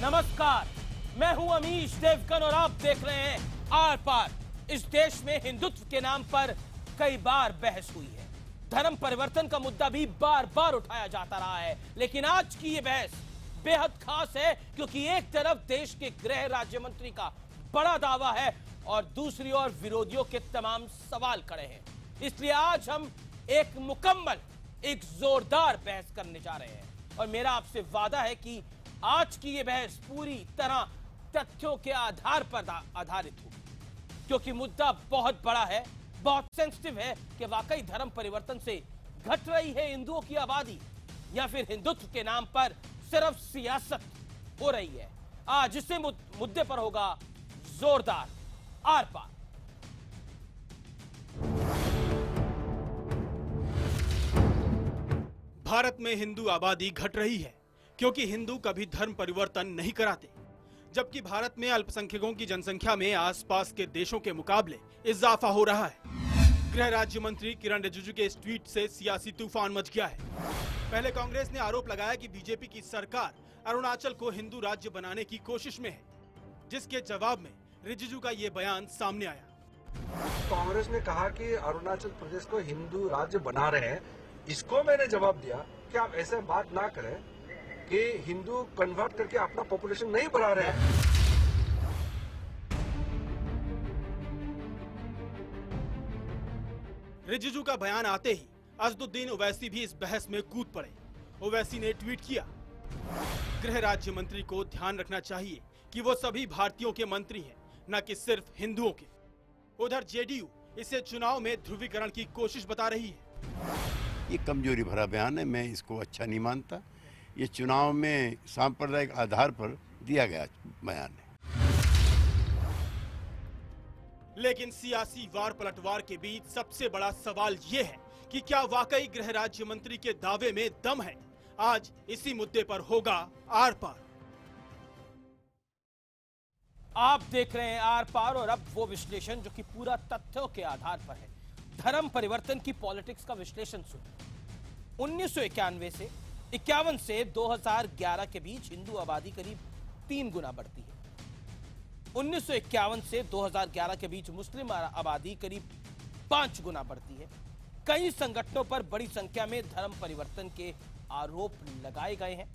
नमस्कार, मैं हूं अमीश देवगन और आप देख रहे हैं आर पार। इस देश में हिंदुत्व के नाम पर कई बार बहस हुई है, धर्म परिवर्तन का मुद्दा भी बार बार उठाया जाता रहा है, लेकिन आज की ये बहस बेहद खास है क्योंकि एक तरफ देश के गृह राज्य मंत्री का बड़ा दावा है और दूसरी ओर विरोधियों के तमाम सवाल खड़े हैं। इसलिए आज हम एक मुकम्मल, एक जोरदार बहस करने जा रहे हैं और मेरा आपसे वादा है कि आज की ये बहस पूरी तरह तथ्यों के आधार पर आधारित होगी, क्योंकि मुद्दा बहुत बड़ा है, बहुत सेंसिटिव है कि वाकई धर्म परिवर्तन से घट रही है हिंदुओं की आबादी या फिर हिंदुत्व के नाम पर सिर्फ सियासत हो रही है। आज इसी मुद्दे पर होगा जोरदार आर पार। भारत में हिंदू आबादी घट रही है क्योंकि हिंदू कभी धर्म परिवर्तन नहीं कराते, जबकि भारत में अल्पसंख्यकों की जनसंख्या में आसपास के देशों के मुकाबले इजाफा हो रहा है। गृह राज्य मंत्री किरण रिजिजू के इस ट्वीट से सियासी तूफान मच गया है। पहले कांग्रेस ने आरोप लगाया कि बीजेपी की सरकार अरुणाचल को हिंदू राज्य बनाने की कोशिश में है, जिसके जवाब में रिजिजू का ये बयान सामने आया। कांग्रेस ने कहा कि अरुणाचल प्रदेश को हिंदू राज्य बना रहे हैं। इसको मैंने जवाब दिया कि आप ऐसे बात ना करें कि हिंदू कन्वर्ट करके अपना पॉपुलेशन नहीं बढ़ा रहे हैं। रिजिजू का बयान आते ही असदुद्दीन ओवैसी भी इस बहस में कूद पड़े। ओवैसी ने ट्वीट किया, गृह राज्य मंत्री को ध्यान रखना चाहिए कि वो सभी भारतीयों के मंत्री हैं, न कि सिर्फ हिंदुओं के। उधर जेडीयू इसे चुनाव में ध्रुवीकरण की कोशिश बता रही है। ये कमजोरी भरा बयान है, मैं इसको अच्छा नहीं मानता। ये चुनाव में सांप्रदायिक आधार पर दिया गया बयान है। लेकिन सियासी वार पलटवार के बीच सबसे बड़ा सवाल ये है कि क्या वाकई गृह राज्य मंत्री के दावे में दम है। आज इसी मुद्दे पर होगा आर पार। आप देख रहे हैं आर पार और अब वो विश्लेषण जो कि पूरा तथ्यों के आधार पर है। धर्म परिवर्तन की पॉलिटिक्स का विश्लेषण सुनिए। 1991 से 51 से 2011 के बीच हिंदू आबादी करीब 3 गुना बढ़ती है। 1951 से 2011 के बीच मुस्लिम आबादी करीब 5 गुना बढ़ती है। कई संगठनों पर बड़ी संख्या में धर्म परिवर्तन के आरोप लगाए गए हैं।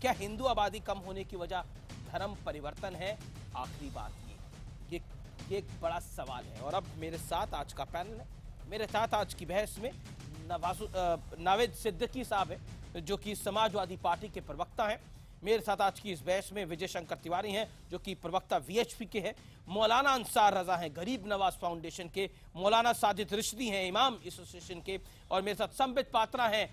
क्या हिंदू आबादी कम होने की वजह धर्म परिवर्तन है? आखिरी बात ये एक बड़ा सवाल है। और अब मेरे साथ आज का पैनल है। मेरे साथ आज की बहस में नावेद सिद्दीकी साहब हैं जो कि समाजवादी पार्टी के प्रवक्ता हैं। मेरे साथ आज की इस बहस में विजय शंकर तिवारी हैं जो कि प्रवक्ता वीएचपी के हैं। मौलाना अंसार रजा हैं गरीब नवाज फाउंडेशन के। मौलाना साजिद रिश्दी हैं इमाम एसोसिएशन के। और मेरे साथ संबित पात्रा हैं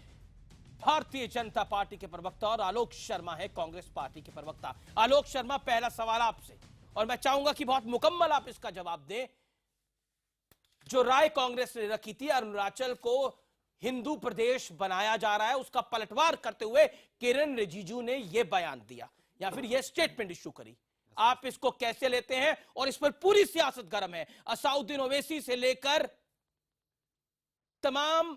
भारतीय जनता पार्टी के प्रवक्ता। और आलोक शर्मा है कांग्रेस पार्टी के प्रवक्ता। आलोक शर्मा, पहला सवाल आपसे और मैं चाहूंगा कि बहुत मुकम्मल आप इसका जवाब दें। जो राय कांग्रेस ने रखी थी अरुणाचल को हिंदू प्रदेश बनाया जा रहा है, उसका पलटवार करते हुए किरण रिजिजू ने यह बयान दिया या फिर यह स्टेटमेंट इशू करी, आप इसको कैसे लेते हैं? और इस पर पूरी सियासत गर्म है। असाउद्दीन ओवैसी से लेकर तमाम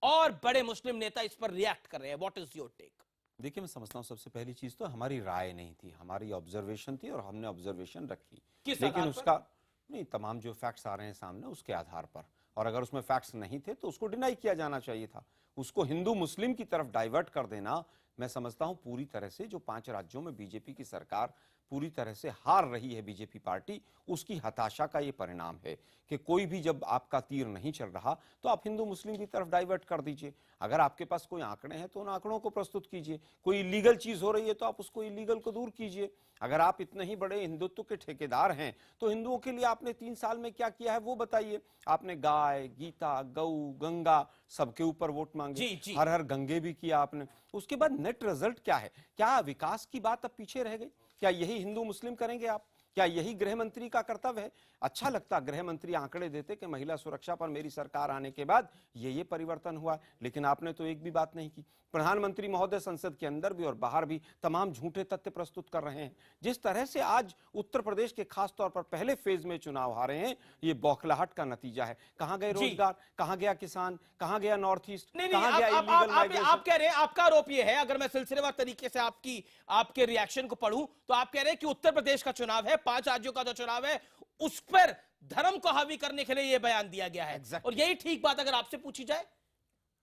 और बड़े मुस्लिम नेता इस पर रिएक्ट कर रहे हैं। What is your take? देखिए, मैं समझता हूं सबसे पहली चीज तो हमारी राय नहीं थी, हमारी ऑब्जर्वेशन थी और हमने ऑब्जर्वेशन रखी। लेकिन उसका नहीं, तमाम जो फैक्ट्स आ रहे हैं सामने उसके आधार पर, और अगर उसमें फैक्ट्स नहीं थे तो उसको डिनाई किया जाना चाहिए था। उसको हिंदू मुस्लिम की तरफ डाइवर्ट कर देना, मैं समझता हूं पूरी तरह से जो 5 राज्यों में बीजेपी की सरकार पूरी तरह से हार रही है बीजेपी पार्टी, उसकी हताशा का ये परिणाम है कि कोई भी जब आपका तीर नहीं चल रहा तो आप हिंदू मुस्लिम की तरफ डाइवर्ट कर दीजिए। अगर आपके पास कोई आंकड़े हैं तो उन आंकड़ों को प्रस्तुत कीजिए। कोई इलीगल चीज हो रही है तो आप उसको इलीगल को दूर कीजिए। अगर आप इतने ही बड़े हिंदुत्व के ठेकेदार हैं तो हिंदुओं के लिए आपने 3 साल में क्या किया है वो बताइए। आपने गाय, गीता, गऊ, गंगा सबके ऊपर वोट मांगे, हर हर गंगे भी किया आपने। उसके बाद नेट रिजल्ट क्या है? क्या विकास की बात अब पीछे रह गई? क्या यही हिंदू मुस्लिम करेंगे आप? क्या यही गृह मंत्री का कर्तव्य है? अच्छा लगता गृह मंत्री आंकड़े देते कि महिला सुरक्षा पर मेरी सरकार आने के बाद ये परिवर्तन हुआ, लेकिन आपने तो एक भी बात नहीं की। प्रधानमंत्री महोदय संसद के अंदर भी और बाहर भी तमाम झूठे तथ्य प्रस्तुत कर रहे हैं। जिस तरह से आज उत्तर प्रदेश के खास तौर पर पहले फेज में चुनाव हारे हैं, ये बौखलाहट का नतीजा है। कहां गए रोजगार, कहां गया किसान, कहां गया नॉर्थ ईस्ट, कहां गया इलीगल माइग्रेशन? आप कह रहे हैं, आपका आरोप ये है, अगर मैं सिलसिलेवार तरीके से आपके रिएक्शन को पढ़ूं तो आप कह रहे हैं कि उत्तर प्रदेश का चुनाव है, 5 राज्यों का जो चुनाव है उस पर धर्म को हावी करने के लिए यह बयान दिया गया है। और यही ठीक बात अगर आपसे पूछी जाए,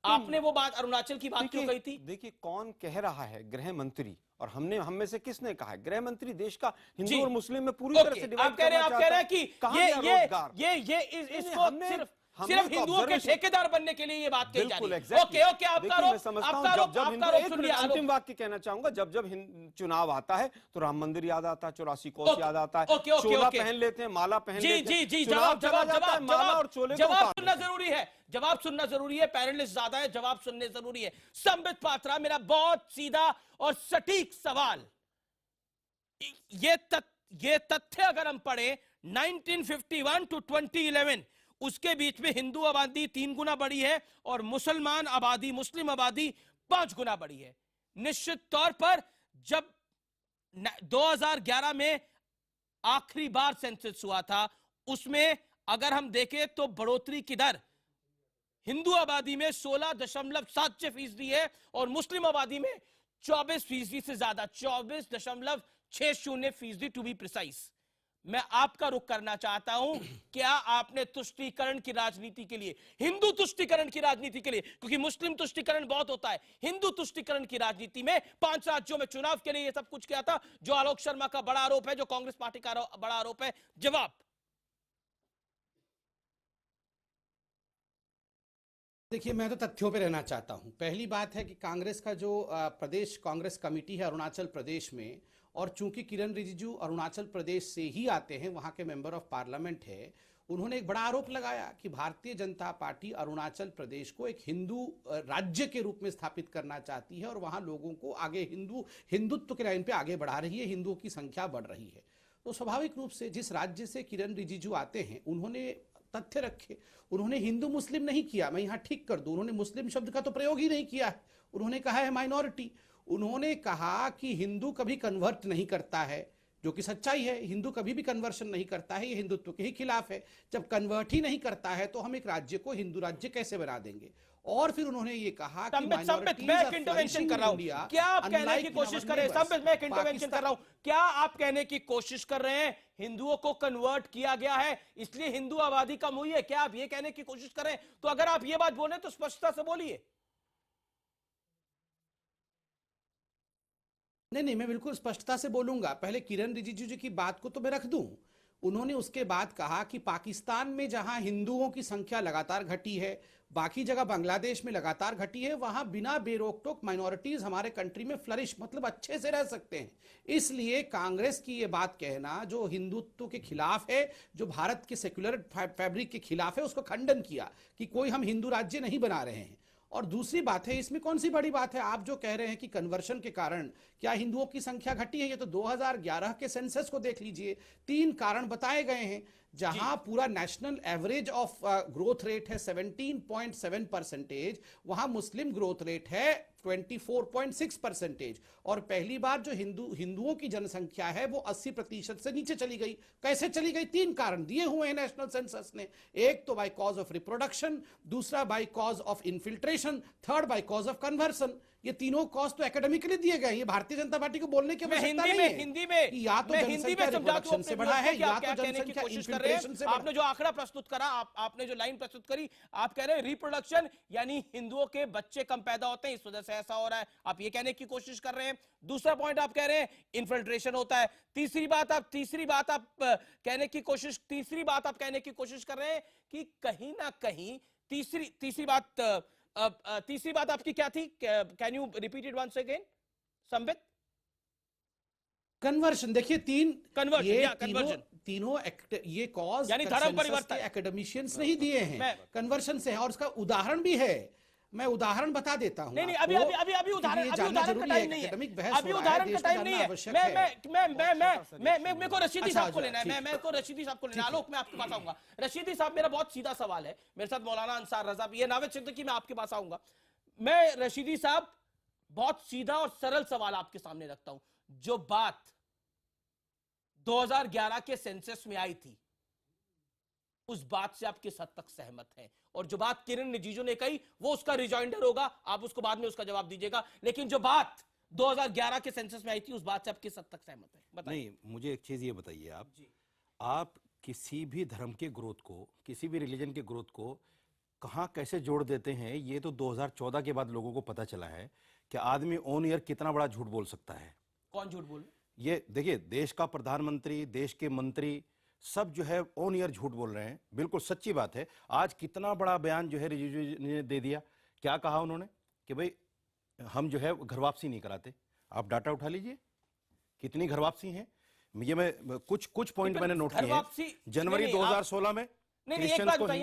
आपने वो बात अरुणाचल की बात क्यों कही थी? देखिए कौन कह रहा है, गृह मंत्री, और हम में से किसने कहा है? गृह मंत्री देश का हिंदू और मुस्लिम में पूरी तरह से डिवाइड करना चाहता है। आप कह रहे हैं कि इसको सिर्फ हिंदुओं के ठेकेदार बनने के लिए ये बात कही जा रही है। ओके, आपका आरोप अंतिम वाक्य कहना चाहूंगा, जब चुनाव आता है तो राम मंदिर याद आता है, 84 कोस याद आता है, चोला पहन लेते हैं, माला पहन लेते हैं। जी, जवाब सुनना जरूरी है, जवाब सुनना जरूरी है। पैनलिस्ट ज्यादा है, जवाब सुनने जरूरी है। संबित पात्रा, मेरा बहुत सीधा और सटीक सवाल, ये तथ्य अगर हम पढ़े 1951 टू 2011 उसके बीच में हिंदू आबादी 3 गुना बढ़ी है और मुसलमान आबादी, मुस्लिम आबादी 5 गुना बढ़ी है। निश्चित तौर पर जब 2011 में आखिरी बार सेंसस हुआ था, उसमें अगर हम देखें तो बढ़ोतरी की दर हिंदू आबादी में 16.76% है और मुस्लिम आबादी में 24% से ज्यादा, 24.60% टू बी प्रिसाइज। मैं आपका रुख करना चाहता हूं, क्या आपने तुष्टीकरण की राजनीति के लिए, हिंदू तुष्टीकरण की राजनीति के लिए, क्योंकि मुस्लिम तुष्टीकरण बहुत होता है, हिंदू तुष्टीकरण की राजनीति में 5 राज्यों में चुनाव के लिए यह सब कुछ किया था, जो आलोक शर्मा का बड़ा आरोप है, जो कांग्रेस पार्टी का बड़ा आरोप है? जवाब। देखिए, मैं तो तथ्यों पे रहना चाहता हूं। पहली बात है कि कांग्रेस का जो प्रदेश कांग्रेस कमेटी है अरुणाचल प्रदेश में, और चूंकि किरण रिजिजू अरुणाचल प्रदेश से ही आते हैं, वहां के मेंबर ऑफ पार्लियामेंट है, उन्होंने एक बड़ा आरोप लगाया कि भारतीय जनता पार्टी अरुणाचल प्रदेश को एक हिंदू राज्य के रूप में स्थापित करना चाहती है और वहां लोगों को आगे हिंदुत्व के लाइन पे आगे बढ़ा रही है, हिंदुओं की संख्या बढ़ रही है। तो स्वाभाविक रूप से जिस राज्य से किरण रिजिजू आते हैं, उन्होंने तथ्य रखे, उन्होंने हिंदू मुस्लिम नहीं किया, मैं यहां ठीक कर दूं, उन्होंने मुस्लिम शब्द का तो प्रयोग ही नहीं किया है, उन्होंने कहा है माइनॉरिटी। उन्होंने कहा कि हिंदू कभी कन्वर्ट नहीं करता है, जो कि सच्चाई है, हिंदू कभी भी कन्वर्शन नहीं करता है, ये हिंदुत्व के ही खिलाफ है। जब कन्वर्ट ही नहीं करता है तो हम एक राज्य को हिंदू राज्य कैसे बना देंगे? और फिर उन्होंने ये कहा कि मैं एक इंटरवेंशन कर रहा हूं, क्या आप कहने की कोशिश कर रहे हैं? संबित, मैं एक इंटरवेंशन कर रहा हूं, क्या आप कहने की कोशिश कर रहे हैं हिंदुओं को कन्वर्ट किया गया है इसलिए हिंदू आबादी कम हुई है? क्या आप ये कहने की कोशिश कर रहे हैं? तो अगर आप ये बात बोले तो स्पष्टता से बोलिए। नहीं, मैं बिल्कुल स्पष्टता से बोलूंगा। पहले किरण रिजिजू जी की बात को तो मैं रख दूं। उन्होंने उसके बाद कहा कि पाकिस्तान में जहां हिंदुओं की संख्या लगातार घटी है, बाकी जगह बांग्लादेश में लगातार घटी है, वहां बिना बेरोक टोक माइनॉरिटीज हमारे कंट्री में फ्लरिश, मतलब अच्छे से रह सकते हैं। इसलिए कांग्रेस की ये बात कहना जो हिंदुत्व के खिलाफ है, जो भारत के सेक्युलर फैब्रिक के खिलाफ है, उसको खंडन किया कि कोई हम हिंदू राज्य नहीं बना रहे हैं। और दूसरी बात है, इसमें कौन सी बड़ी बात है? आप जो कह रहे हैं कि कन्वर्शन के कारण क्या हिंदुओं की संख्या घटी है, ये तो 2011 के सेंसस को देख लीजिए, 3 कारण बताए गए हैं। जहां पूरा national average of growth rate है 17.7%, वहां मुस्लिम ग्रोथ रेट है 24.6%। और पहली बार जो हिंदुओं की जनसंख्या है वो 80% से नीचे चली गई। कैसे चली गई? 3 कारण दिए हुए हैं नेशनल सेंसस ने। एक तो बाय कॉज ऑफ रिप्रोडक्शन, दूसरा by cause of infiltration, third by cause of conversion. ये तीनों कॉज तो एकेडमिकली दिए गए। ये भारतीय जनता पार्टी को बोलने की आवश्यकता नहीं है। हिंदी में या तो जनसंख्या रिप्रोडक्शन से बढ़ा है, या तो जनसंख्या इन्फिल्ट्रेशन से। आपने जो आंकड़ा प्रस्तुत करा, आपने जो लाइन प्रस्तुत करी, आप कह रहे हैं रिप्रोडक्शन यानी हिंदुओं के बच्चे कम पैदा होते हैं, इस वजह से ऐसा हो रहा है, आप ये कहने की कोशिश कर रहे हैं। दूसरा पॉइंट आप कह रहे हैं इन्फिल्ट्रेशन होता है। तीसरी बात आप कहने की कोशिश कर रहे हैं कि कहीं ना कहीं तीसरी बात आपकी क्या थी? Can you repeat it once again Sambit? Conversion. देखिए, तीनों ये कॉज यानी धर्म परिवर्तन एकेडमिशियंस नहीं दिए हैं, कन्वर्शन से है। और उसका उदाहरण भी है, मैं उदाहरण बता देता हूं। नहीं अभी आपको, अभी अभी क्योंकि ये उदाहरण जानना का जरूरी टाइम है, नहीं है, एकेडमिक बहस अभी हो रहा है, उदाहरण का देश को टाइम जानना नहीं है। आवश्यक है। मेरे को रशीदी अच्छा, साहब को लेना है, ठीक है। मैं को रशीदी साहब को लेना है। आलोक, मैं आपके पास आऊंगा। रशीदी साहब, मेरा बहुत सीधा सवाल है, मेरे साथ मौलाना अंसार रजा, ये नावेद सिद्दीकी, मैं आपके पास आऊंगा। मैं रशीदी साहब बहुत सीधा और सरल सवाल आपके सामने रखता हूं। जो बात 2011 के सेंसस में आई थी, उस बात से आप किस हद तक सहमत हैं? और जो बात किरण रिजिजू ने कही, वो उसका रिजॉइंडर होगा, आप उसको बाद में उसका जवाब दीजिएगा। लेकिन जो बात 2011 के सेंसस में आई थी, उस बात से आप किस हद तक सहमत हैं? बताइए। नहीं, मुझे एक चीज ये बताइए, आप किसी भी धर्म के ग्रोथ को, किसी भी रिलीजन के ग्रोथ को कहां कैसे जोड़ देते हैं, ये तो 2014 के बाद लोगों को पता चला है कि आदमी ऑन ईयर कितना बड़ा झूठ बोल सकता है। कौन झूठ बोल? ये देखिए, देश का प्रधानमंत्री, देश के मंत्री सब जो है ऑन ईयर झूठ बोल रहे हैं। बिल्कुल सच्ची बात है। आज कितना बड़ा बयान जो है रिजिजू ने दे दिया। क्या कहा उन्होंने कि भाई हम जो है घर वापसी नहीं कराते। आप डाटा उठा लीजिए कितनी घर वापसी है। ये मैं कुछ पॉइंट मैंने नोट किए हैं। जनवरी 2016 में नहीं, एक बात बताइए,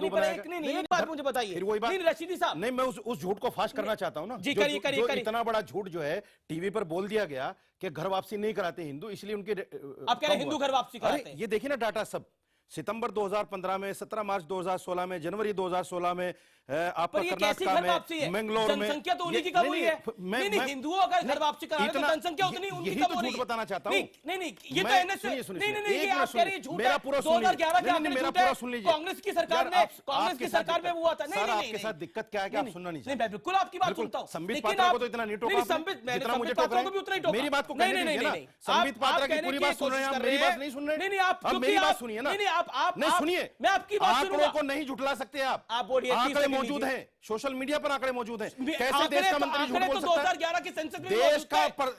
एक बात मुझे बताइए। फिर वही बात, रशीदी साहब, नहीं, मैं उस झूठ को फाश करना चाहता हूं ना। जी, करिए। इतना बड़ा झूठ जो है टीवी पर बोल दिया गया कि घर वापसी नहीं कराते हिंदू, इसलिए उनके आप कह रहे हैं हिंदू घर वापसी कराते हैं। ये देखिए ना डाटा सब, सितंबर 2015 में, 17 मार्च 2016 में, जनवरी 2016 में, आपका कर्नाटका में, मंगलोर में। जनसंख्या तो उन्हीं की कम हुई है। नहीं, हिंदुओं अगर घर वापसी करा तो जनसंख्या उतनी उनकी कम हो रही है। झूठ बताना चाहता हूं। नहीं, ये तो एनएस, नहीं, ये आप कह रहे हैं झूठ है। 2011 के आंकड़े झूठ है। कांग्रेस की सरकार में हुआ था। नहीं, आपके साथ दिक्कत क्या है कि आप सुनना नहीं चाहते। मैं बिल्कुल आपकी बात सुनता हूं। संबित पात्रा को तो इतना नहीं टोका, जितना मुझे टोका है। को भी उतना ही टोका। मेरी बात को कहने दीजिए ना। संबित पात्रा की पूरी बात सुन रहे हैं आप, मेरी बात नहीं सुन रहे। नहीं, आप मेरी बात सुनिए ना। नहीं, आप सुनिए, मैं आपकी बात सुनूंगा। आंकड़ों को नहीं झुठला सकते आप बोलिए। आंकड़े मौजूद हैं, सोशल मीडिया पर आंकड़े मौजूद हैं। कैसे देश का मंत्री झूठ बोल सकता है? 2011 के सेंसस में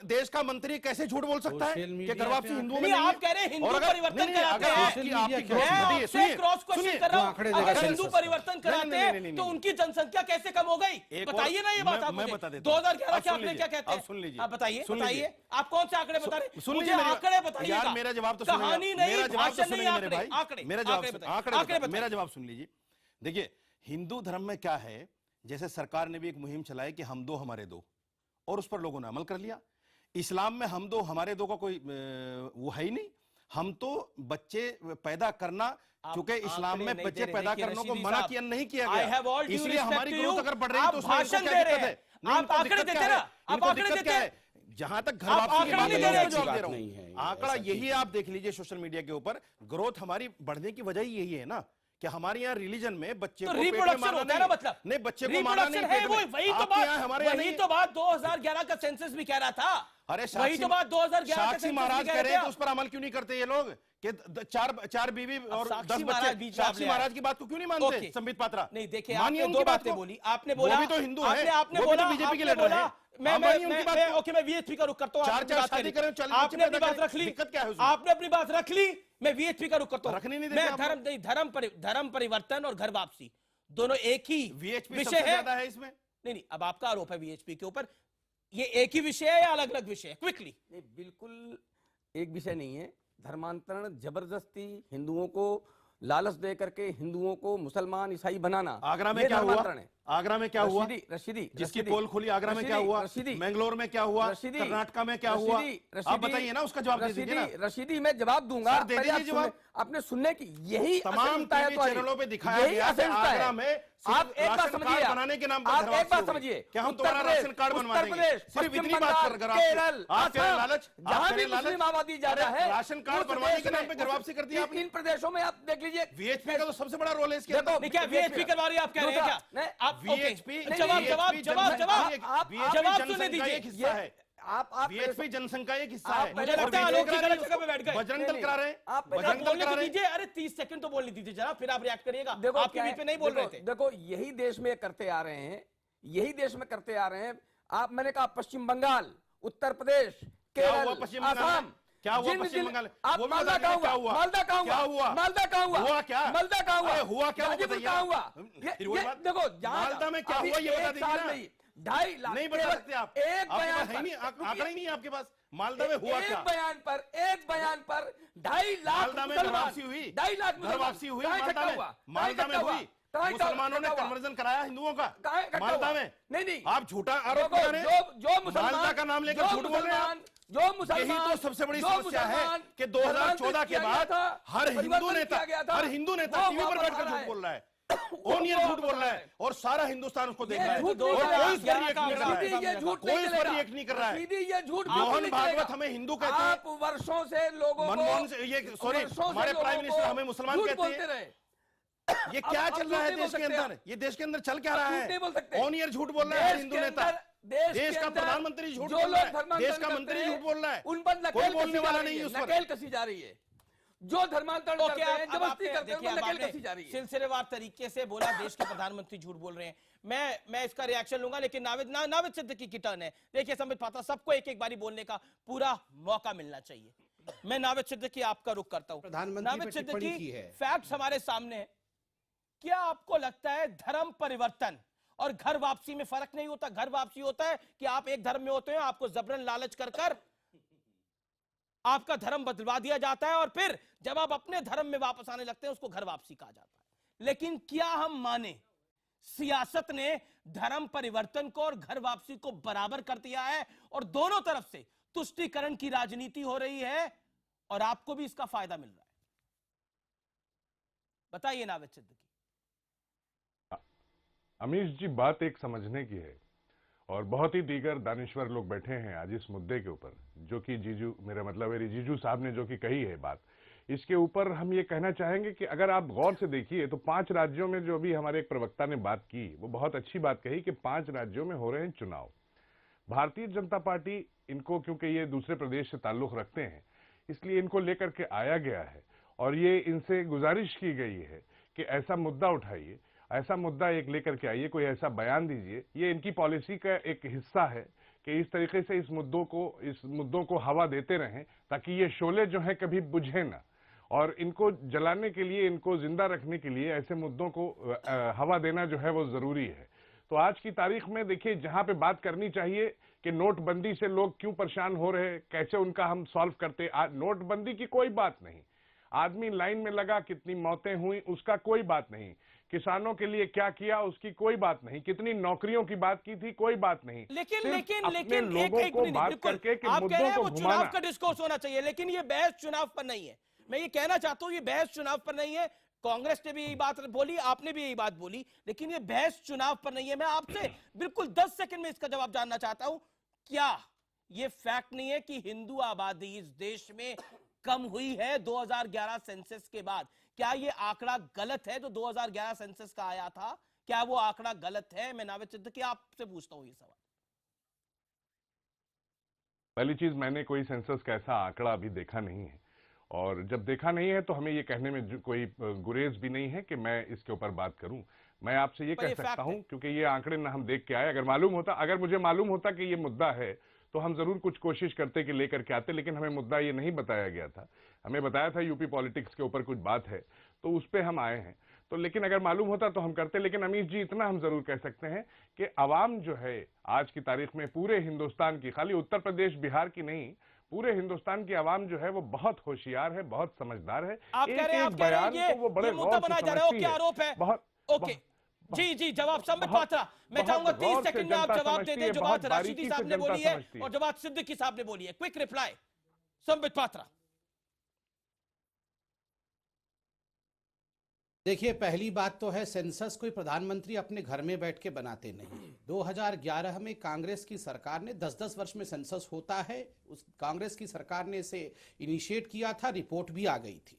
देश का मंत्री कैसे झूठ बोल सकता है कि घर वापसी हिंदुओं में नहीं? आप कह रहे हैं हिंदू परिवर्तन कराते हैं। क्रॉस क्वेश्चन कर रहा हूं, अगर हिंदू परिवर्तन कराते हैं तो उनकी जनसंख्या कैसे कम हो गई? बताइए ना ये बात आप मुझे। 2011 के आंकड़े क्या कहते हैं? सुन लीजिए, आप बताइए। आप कौन से आंकड़े बता रहे हैं? सुन लीजिए, आंकड़े बताइए यार मेरा जवाब तो कहानी नहीं, भाषण नहीं, मेरे भाई, आंकड़े। मेरा जवाब सुन लीजिए। देखिए, हिंदू धर्म में क्या है, जैसे सरकार ने भी एक मुहिम चलाई कि हम दो हमारे दो, और उस पर लोगों ने अमल कर लिया। इस्लाम में हम दो हमारे दो का कोई वो है ही नहीं। हम तो बच्चे पैदा करना, चूंकि इस्लाम में बच्चे पैदा करने को मना किया नहीं किया गया, इसलिए हमारी ग्रोथ अगर बढ़ रही है तो उसमें भाषण दे रहे हैं। आप आंकड़े देते ना, आप आंकड़े देते हैं। जहां तक घर वापसी की बात है, आंकड़ा यही आप देख लीजिए सोशल मीडिया के ऊपर, ग्रोथ हमारी बढ़ने की वजह यही है ना कि हमारे यहाँ रिलीजन में बच्चे तो को रिप्रोडक्शन होता है ना, मतलब नहीं, बच्चे को मारा नहीं है। वही तो बात 2011 का सेंसस भी कह रहा था। अरे वही तो बात 2011 साक्षी महाराज कह रहे हैं तो उस पर अमल क्यों नहीं करते ये लोग कि चार बीवी और 10 बच्चे? साक्षी महाराज की बात को क्यों नहीं मानते संबित पात्रा? नहीं, देखिए, आपने दो बातें बोली। आपने बोला भी तो हिंदू है, आपने बोला बीजेपी के लीडर है। मैं वीएचपी का रुख करता हूं। आपने अपनी बात रख ली, दिक्कत क्या है? आपने अपनी बात रख ली, मैं वीएचपी का रुख करता हूं। रखनी नहीं मैं धर्म परिवर्तन और घर वापसी दोनों एक ही विषय है इसमें। नहीं, अब आपका आरोप है वीएचपी के ऊपर। ये एक ही विषय है या अलग अलग विषय है? क्विकली। नहीं, बिल्कुल एक विषय नहीं है। धर्मांतरण जबरदस्ती हिंदुओं को लालच दे करके हिंदुओं को मुसलमान ईसाई बनाना, आगरा में क्या हुआ? आगरा में क्या हुआ? रशीदी जिसकी पोल खुली, आगरा में क्या हुआ? मंगलोर में क्या हुआ? कर्नाटका में क्या हुआ? आप बताइए ना, उसका जवाब दीजिए ना। रशीदी मैं जवाब दूंगा, दे दीजिए जवाब। आपने सुनने की यही तमाम टीवी चैनलों पे दिखाया गया है आगरा में आप एक बात समझिए, बनाने के नाम पर आप एक बात समझिए, क्या हम तुम्हारा राशन कार्ड बनवा देंगे? सिर्फ इतनी बात कर, केरल, लालच, जहां भी मुस्लिम आबादी ज्यादा है, राशन कार्ड बनवाने के नाम पे घर वापसी कर दिया आपने। इन प्रदेशों में आप देख लीजिए, वीएचपी का तो सबसे बड़ा रोल है इसके अंदर। क्या वीएचपी करवा रही है? आप कह रहे हैं क्या? आप वीएचपी जवाब सुनने दीजिए। आप वीएचपी जनसंख्या एक हिस्सा है। मुझे लगता है आलोक की गलत जगह पे बैठ गए। बजरंग दल करा रहे हैं, आप बोलने तो दीजिए। अरे 30 सेकंड तो बोलने दीजिए जरा, फिर आप रिएक्ट करिएगा। देखो, आपके बीच में नहीं बोल रहे थे। देखो, यही देश में करते आ रहे हैं, यही देश में करते आ रहे हैं। आप, मैंने कहा पश्चिम बंगाल, उत्तर प्रदेश, केरल, आसाम, क्या हुआ पश्चिम बंगाल? आप मालदा कहाँ हुआ? मालदा कहाँ हुआ? क्या हुआ? मालदा कहाँ हुआ? हुआ क्या? मालदा कहाँ हुआ? हुआ क्या? गाजीपुर कहाँ हुआ? देखो, मालदा में क्या हुआ ये बता दीजिए। 2.5 लाख नहीं बता सकते आप, एक बयान है नहीं, आंकड़ा ही नहीं है आपके पास। मालदा में हुआ क्या? एक बयान पर 2.5 लाख मालदा में घर वापसी हुई, 2.5 लाख घर वापसी हुई मालदा में हुई। मुसलमानों ने कन्वर्जन कराया हिंदुओं का मालदा में। नहीं आप झूठा आरोप कर रहे हैं, जो मुसलमान मालदा का नाम लेकर झूठ बोल रहे हैं। जो मुसलमान, यही तो सबसे बड़ी समस्या है कि 2014 के बाद हर हिंदू नेता टीवी पर बैठकर झूठ बोल रहा है, ओनियर झूठ बोल रहा है, और सारा हिंदुस्तान उसको देख रहा है, और कोई इस पर रिएक्ट नहीं कर रहा है, कोई इस पर रिएक्ट नहीं कर रहा है। ये झूठ मोहन भागवत हमें हिंदू कहते हैं, आप वर्षों से लोगों मनमोहन से ये सॉरी हमारे प्राइम मिनिस्टर हमें मुसलमान कहते हैं। ये क्या चल रहा है देश के अंदर? ये देश के अंदर चल क्या रहा है? ओनियर झूठ बोल रहा है हिंदू नेता, देश का प्रधानमंत्री झूठ बोल रहा है, देश का मंत्री झूठ बोल रहा है, उन पर कोई बोलने वाला नहीं है उस पर। नकेल कसी जा रही है, जो धर्मांतरण करते हैं, जबरदस्ती करते हैं, नकेल कसी जा रही है। सिलसिलेवार तरीके से बोला देश के प्रधानमंत्री झूठ बोल रहे हैं। मैं इसका रिएक्शन लूंगा, लेकिन नाविद सिद्दीकी की टर्न है। देखिए संबित पात्रा, सबको एक एक बारी बोलने का पूरा मौका मिलना चाहिए। मैं नाविद सिद्दीकी आपका रुख करता हूं। नाविद सिद्दीकी, फैक्ट्स हमारे सामने है। क्या आपको लगता है धर्म परिवर्तन और घर वापसी में फर्क नहीं होता? घर वापसी होता है कि आप एक धर्म में होते हैं, आपको जबरन लालच कर आपका धर्म बदलवा दिया जाता है, और फिर जब आप अपने धर्म में वापस आने लगते हैं उसको घर वापसी कहा जाता है। लेकिन क्या हम माने सियासत ने धर्म परिवर्तन को और घर वापसी को बराबर कर दिया है, और दोनों तरफ से तुष्टीकरण की राजनीति हो रही है, और आपको भी इसका फायदा मिल रहा है? बताइए नाविद सिद्दीकी। अमीश जी, बात एक समझने की है, और बहुत ही दीगर दानिश्वर लोग बैठे हैं आज इस मुद्दे के ऊपर, जो कि मेरा मतलब है रिजिजू साहब ने जो कि कही है बात, इसके ऊपर हम ये कहना चाहेंगे कि अगर आप गौर से देखिए तो 5 राज्यों में जो भी हमारे एक प्रवक्ता ने बात की, वो बहुत अच्छी बात कही कि 5 राज्यों में हो रहे हैं चुनाव। भारतीय जनता पार्टी इनको, क्योंकि ये दूसरे प्रदेश से ताल्लुक रखते हैं, इसलिए इनको लेकर के आया गया है, और ये इनसे गुजारिश की गई है कि ऐसा मुद्दा उठाइए, ऐसा मुद्दा एक लेकर के आइए, कोई ऐसा बयान दीजिए। ये इनकी पॉलिसी का एक हिस्सा है कि इस तरीके से इस मुद्दों को हवा देते रहें, ताकि ये शोले जो हैं कभी बुझे ना, और इनको जलाने के लिए, इनको जिंदा रखने के लिए ऐसे मुद्दों को हवा देना जो है वो जरूरी है। तो आज की तारीख में देखिए, जहां पे बात करनी चाहिए कि नोटबंदी से लोग क्यों परेशान हो रहे हैं, कैसे उनका हम सॉल्व करते, नोटबंदी की कोई बात नहीं, आदमी लाइन में लगा, कितनी मौतें हुई उसका कोई बात नहीं, किसानों के लिए क्या किया उसकी कोई बात नहीं, कितनी नौकरियों की बात की थी कोई बात नहीं। लेकिन लोगों को बात करके कि मुद्दों को घुमाना, चुनाव का डिस्कोर्स होना चाहिए, लेकिन ये बहस चुनाव पर नहीं है। मैं ये कहना चाहता हूं, ये बहस चुनाव पर नहीं है। कांग्रेस ने भी यही बात बोली, आपने भी यही बात बोली, लेकिन ये बहस चुनाव पर नहीं है। मैं आपसे बिल्कुल 10 सेकंड में इसका जवाब जानना चाहता हूं। क्या ये फैक्ट नहीं है कि हिंदू आबादी इस देश में कम हुई है 2011 सेंसस के बाद? क्या ये आंकड़ा गलत है जो 2011 सेंसस का आया था? क्या वो आंकड़ा गलत है? मैं नाविद सिद्दीकी आपसे पूछता हूं ये सवाल। पहली चीज, मैंने कोई सेंसस का ऐसा आंकड़ा अभी देखा नहीं है, और जब देखा नहीं है तो हमें ये कहने में कोई गुरेज भी नहीं है कि मैं इसके ऊपर बात करूं। मैं आपसे ये कह सकता हूं, क्योंकि ये आंकड़े ना हम देख के आए, अगर मुझे मालूम होता कि ये मुद्दा है तो हम जरूर कुछ कोशिश करते कि लेकर के आते, लेकिन हमें मुद्दा ये नहीं बताया गया था। हमें बताया था यूपी पॉलिटिक्स के ऊपर कुछ बात है, तो उस पे हम आए हैं। तो लेकिन अगर मालूम होता तो हम करते। लेकिन अमीश जी, इतना हम जरूर कह सकते हैं कि आवाम जो है आज की तारीख में पूरे हिंदुस्तान की, खाली उत्तर प्रदेश बिहार की नहीं, पूरे हिंदुस्तान की आवाम जो है वो बहुत होशियार है, बहुत समझदार है। आप कह रहे हैं वो बड़े गौर से समझती है। आरोप है बहुत। ओके जी, जवाब संबित पात्रा। मैं चाहूंगा 30 सेकंड में आप जवाब दे दें जो बात राशिदी साहब ने बोली है और जो बात सिद्दीकी साहब ने बोली है। Quick reply Sambit Patra. देखिए, पहली बात तो है, सेंसस कोई प्रधानमंत्री अपने घर में बैठ के बनाते नहीं। 2011 में कांग्रेस की सरकार ने 10-10 वर्ष में सेंसस होता है, उस कांग्रेस की सरकार ने इसे इनिशिएट किया था, रिपोर्ट भी आ गई थी।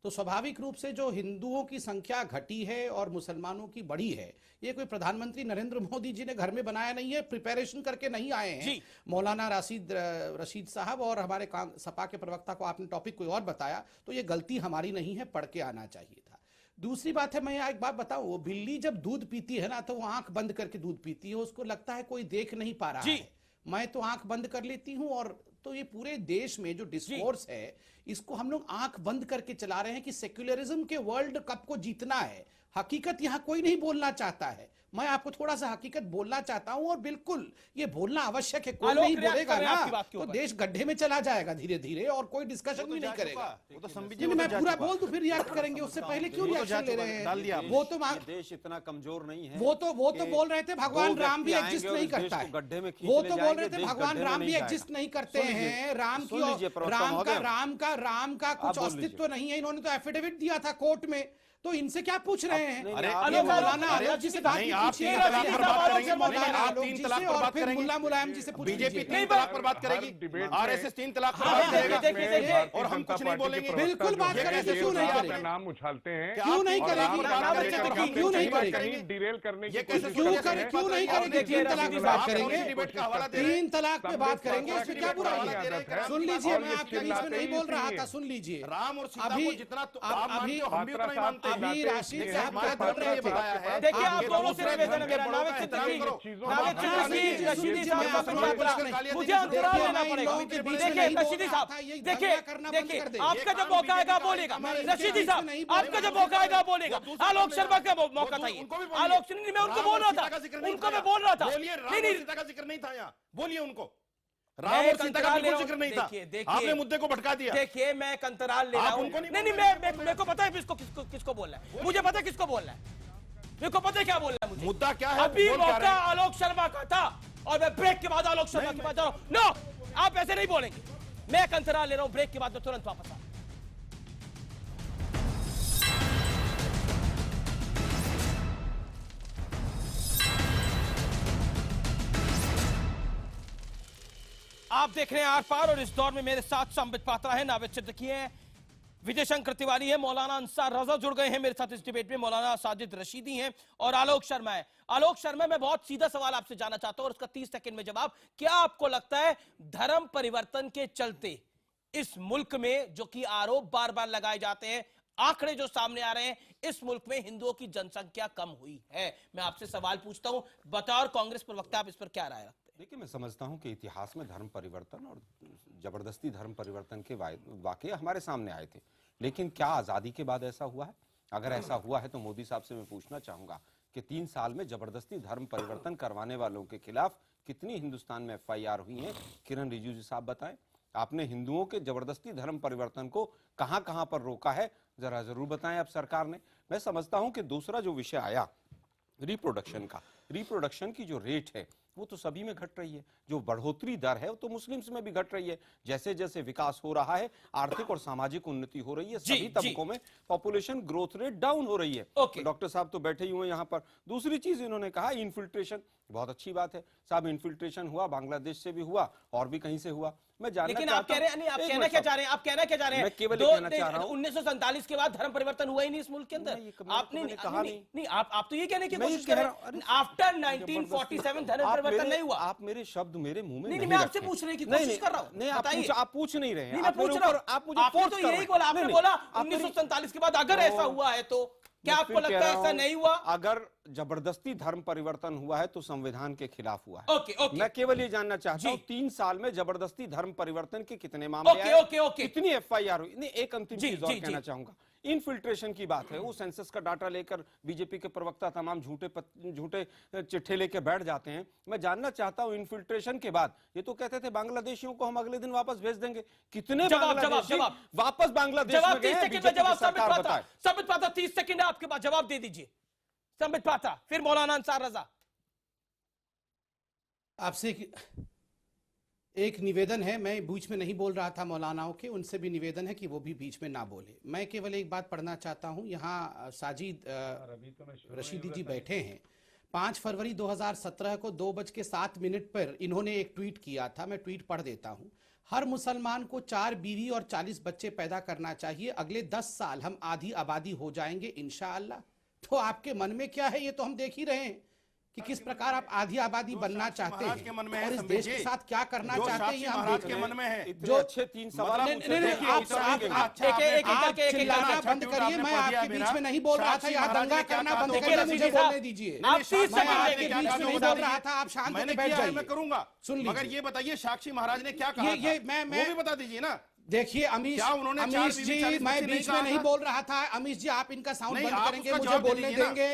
तो स्वाभाविक रूप से जो हिंदुओं की संख्या घटी है और मुसलमानों की बढ़ी है, ये कोई प्रधानमंत्री नरेंद्र मोदी जी ने घर में बनाया नहीं है, प्रिपरेशन करके नहीं आए हैं। मौलाना रशीद साहब और हमारे सपा के प्रवक्ता को आपने टॉपिक कोई और बताया, तो ये गलती हमारी नहीं है, पढ़ के आना चाहिए था। दूसरी बात है, मैं एक बात बताऊं, वो बिल्ली जब दूध पीती है ना, तो वो आंख बंद करके दूध पीती है, उसको लगता है कोई देख नहीं पा रहा है। मैं तो आंख बंद कर लेती हूं, और तो ये पूरे देश में जो डिस्कोर्स है, इसको हम लोग आंख बंद करके चला रहे हैं कि सेक्युलरिज्म के वर्ल्ड कप को जीतना है। हकीकत यहां कोई नहीं बोलना चाहता है। मैं आपको थोड़ा सा हकीकत बोलना चाहता हूं और बिल्कुल ये बोलना आवश्यक है। कोई आलोक नहीं react बोलेगा कर रहे हैं आपकी ना बात के तो ऊपर। देश गड्ढे में चला जाएगा धीरे धीरे और कोई डिस्कशन भी नहीं करेगा। वो तो नहीं, मैं पूरा बोल दूं फिर रिएक्ट करेंगे, उससे पहले क्यों रिएक्शन ले रहे डाल दिया हैं? आपने। वो तो ये देश इतना कमजोर नहीं है। वो तो बोल रहे थे भगवान दो राम भी व्यक्ति एग्जिस्ट आएंगे और नहीं इस देश करता को है। गड्ढे में खींच वो ले तो बोल जाएंगे, रहे थे देश भगवान गड्ढे में राम नहीं भी जाएगा। एग्जिस्ट नहीं करते सुन लीजिए, हैं। सुन लीजिए प्रवक्ता महोदय। राम का कुछ बोल अस्तित्व लीजिए। नहीं है। इन्होंने तो एफिडेविट दिया था कोर्ट में, तो इनसे क्या पूछ रहे हैं? नहीं, अरे, आप ये ये मौलाना बोल- आलोक जी से बात नहीं, की आप पूछिए। तीन तलाक पर बात करेंगे, मौलाना आप आलोक तीन जी तलाक से पर और बात फिर करेंगे। मुल्ला मुलायम जी से पूछ बीजेपी लीजिए। 3 तलाक पर बात हर करेगी, डिबेट आरएसएस 3 तलाक पर हाँ, बात हाँ, करेगा देखिए, और हम कुछ नहीं बोलेंगे। बिल्कुल बात करेंगे, क्यों नहीं करेंगे? नाम उछालते हैं क्यों नहीं और करेगी? आप बात करेंगे, करके करेंगे, क्यों नहीं कहीं करेगी? कहीं डिरेल करने की ये कैसे कोशिश क्यों करते करे हैं। क्यों नहीं और करेंगे? देखिए, 3 तलाक पे रशीदी बात साहब, करेंगे। डिबेट का हवाला दे रहे हैं। 3 तलाक पे बात करेंगे, इसमें क्या बुराई है? आदत सुन लीजिए, और मैं ये आपके बीच में नहीं बोल रहा था, सुन लीजिए। राम और सीता अभी को जितना तो आप मानते हो, हम भी उतना ही मानते हैं। अभी राशिद साहब हमारे क्या बोल पात्र रहे ने थे? बताया है। देखिए, आप ये दोनों दूसरे से निवेदन है धर्म के मेरा, बड़ों का नावेद एहतराम सिद्दीकी, करो। चीजों नावेद में भाग सिद्दीकी, नहीं रशीदी है। साहब मैं का आपको फैसला बात करा। करने मुझे दीजिए। अंतराल देखिए, लेना मैं इन पड़ेगा। लोगों के बीच में देखिए, नहीं बोल रशीदी रहा साहब, था, ये देखिए, दंगा करना बंद देखिए, कर दे। आपका ये जब काम मौका आएगा बीजेपी का बोलेगा। हमारे रशीदी बीच में साहब, नहीं बोल आपका रहा जब था। मौका आएगा बोलेगा। वो दूसरा आलोक बोलेगा। शर्मा का वो मौका था ये। उनको भी बोलिए। आलोक नहीं, मैं उनको राम बोल और रहा सीता का जिक्र था, नहीं उनको था मैं यहाँ। बोल रहा था। बोलिए, राम नहीं, और नहीं, सीता का जिक्र नहीं था यहाँ, बोलिए उनको। मैं राम और एक सीता का अंतराल ले बिल्कुल रहा हूं। जिक्र नहीं था। देखिए, आपने मुद्दे को भटका दिया। देखिए, मैं एक अंतराल ले आप रहा हूं। उनको नहीं नहीं, बोल मैं रहे, मेरे को पता है किसको बोलना है। मुझे पता है किसको बोलना है। मेरे को पता है क्या बोलना है मुझे। मुद्दा क्या है? अभी बोल क्या मौका रहे हैं? आलोक शर्मा का था और मैं ब्रेक के बाद आलोक शर्मा के पास जा रहा हूं। नो, आप ऐसे नहीं बोलेंगे। मैं एक अंतराल ले रहा हूं, ब्रेक के बाद मैं तुरंत वापस आ। आप देख रहे हैं आर पार और इस दौर में मेरे साथ संबित पात्रा है, नावेद सिद्दीकी है, विजय शंकर तिवारी है, मौलाना अंसार रजा जुड़ गए हैं मेरे साथ इस डिबेट में, मौलाना साजिद रशीदी हैं और आलोक शर्मा है। आलोक शर्मा, मैं बहुत सीधा सवाल आपसे जानना चाहता हूं और उसका 30 सेकंड में जवाब। क्या आपको लगता है धर्म परिवर्तन के चलते इस मुल्क में, जो कि आरोप बार बार लगाए जाते हैं, आंकड़े जो सामने आ रहे हैं, इस मुल्क में हिंदुओं की जनसंख्या कम हुई है? मैं आपसे सवाल पूछता हूं, बतौर कांग्रेस प्रवक्ता आप इस पर क्या राय रखते हैं? देखिए, मैं समझता हूं कि इतिहास में धर्म परिवर्तन और जबरदस्ती धर्म परिवर्तन के वाकये हमारे सामने आए थे, लेकिन क्या आज़ादी के बाद ऐसा हुआ है? अगर ऐसा हुआ है तो मोदी साहब से मैं पूछना चाहूंगा कि 3 साल में जबरदस्ती धर्म परिवर्तन करवाने वालों के खिलाफ कितनी हिंदुस्तान में FIR हुई हैं? किरण रिजिजू साहब बताएं। आपने हिंदुओं के जबरदस्ती धर्म परिवर्तन को कहां कहां पर रोका है, जरा जरूर बताएं अब सरकार ने। मैं समझता हूं कि दूसरा जो विषय आया रिप्रोडक्शन का, रिप्रोडक्शन की जो रेट है वो तो सभी में घट रही है, जो बढ़ोतरी दर है वो तो मुस्लिम्स में भी घट रही है। जैसे जैसे विकास हो रहा है, आर्थिक और सामाजिक उन्नति हो रही है, सभी तबकों में पॉपुलेशन ग्रोथ रेट डाउन हो रही है। डॉक्टर साहब तो बैठे ही हुए यहाँ पर। दूसरी चीज इन्होंने कहा इन्फिल्ट्रेशन, बहुत अच्छी बात है साहब, इन्फिल्ट्रेशन हुआ, बांग्लादेश से भी हुआ और भी कहीं से हुआ। मैं जानना लेकिन चाहता आप कह रहे हैं, नहीं, आप कहना क्या चाह रहे हैं? आप कहना क्या चाह रहे हैं? मैं केवल ये कहना चाह रहा हूं 1947 के बाद धर्म परिवर्तन हुआ ही नहीं इस मुल्क के अंदर। आपने कहा नहीं, आप तो ये कहने की कोशिश कर रहे हैं आफ्टर 1947 धर्म परिवर्तन नहीं हुआ। आप मेरे शब्द मेरे मुंह में नहीं, मैं आपसे पूछने की कोशिश कर रहा हूं। नहीं, आप पूछ नहीं रहे हैं। मैं पूछ रहा हूं, आप मुझे आपने तो यही बोला, आपने बोला 1947 के बाद अगर ऐसा हुआ है तो क्या आपको लगता है ऐसा नहीं हुआ? अगर जबरदस्ती धर्म परिवर्तन हुआ है तो संविधान के खिलाफ हुआ है। ओके। मैं केवल ये जानना चाहता हूँ 3 साल में जबरदस्ती धर्म परिवर्तन के कितने मामले आए? कितनी FIR हुई? नहीं, एक अंतिम चीज और कहना चाहूंगा, इन्फिल्ट्रेशन की बात है। वो सेंसस का डाटा लेकर बीजेपी के प्रवक्ता तमाम झूठे चिट्ठे लेके बैठ जाते हैं। मैं जानना चाहता हूं इन्फिल्ट्रेशन के बाद ये तो कहते थे बांग्लादेशियों को हम अगले दिन वापस भेज देंगे। कितने बांग्लादेशी वापस बांग्लादेश में गए? संबित पात्रा 30 सेकंड है आपके पास, जवाब दे दीजिए संबित पात्रा, फिर मौलाना अंसार रजा। आपसे एक निवेदन है, मैं बीच में नहीं बोल रहा था मौलानाओं के, उनसे भी निवेदन है कि वो भी बीच में ना बोले। मैं केवल एक बात पढ़ना चाहता हूं, यहाँ साजिद रशीदी जी बैठे हैं। 5 फरवरी 2017 को 2:07 पर इन्होंने एक ट्वीट किया था, मैं ट्वीट पढ़ देता हूं। हर मुसलमान को 4 बीवी और 40 बच्चे पैदा करना चाहिए, अगले 10 साल हम आधी आबादी हो जाएंगे इंशाअल्लाह। तो आपके मन में क्या है ये तो हम देख ही रहे हैं कि किस प्रकार आप आधी आबादी बनना चाहते हैं और इस देश के साथ क्या करना चाहते हैं, हम देख रहे हैं। जो अच्छे 3 सवाल आप चिल्लाना बंद करिए, मैं आपके बीच में नहीं बोल रहा था, यहाँ दंगा करना बंद करिए, मुझे बोलने दीजिए। मैं आपके बीच में नहीं बोल रहा था, आप शांत होकर बैठ जाइए। मैं करूंगा, सुन लीजिए। मगर ये बताइए साक्षी महाराज ने क्या कहा? ये मैं वो भी बता दीजिए ना। देखिए अमीश जी, मैं बीच में नहीं बोल रहा था। अमीश जी, आप इनका साउंड बंद करेंगे, मुझे बोलने देंगे?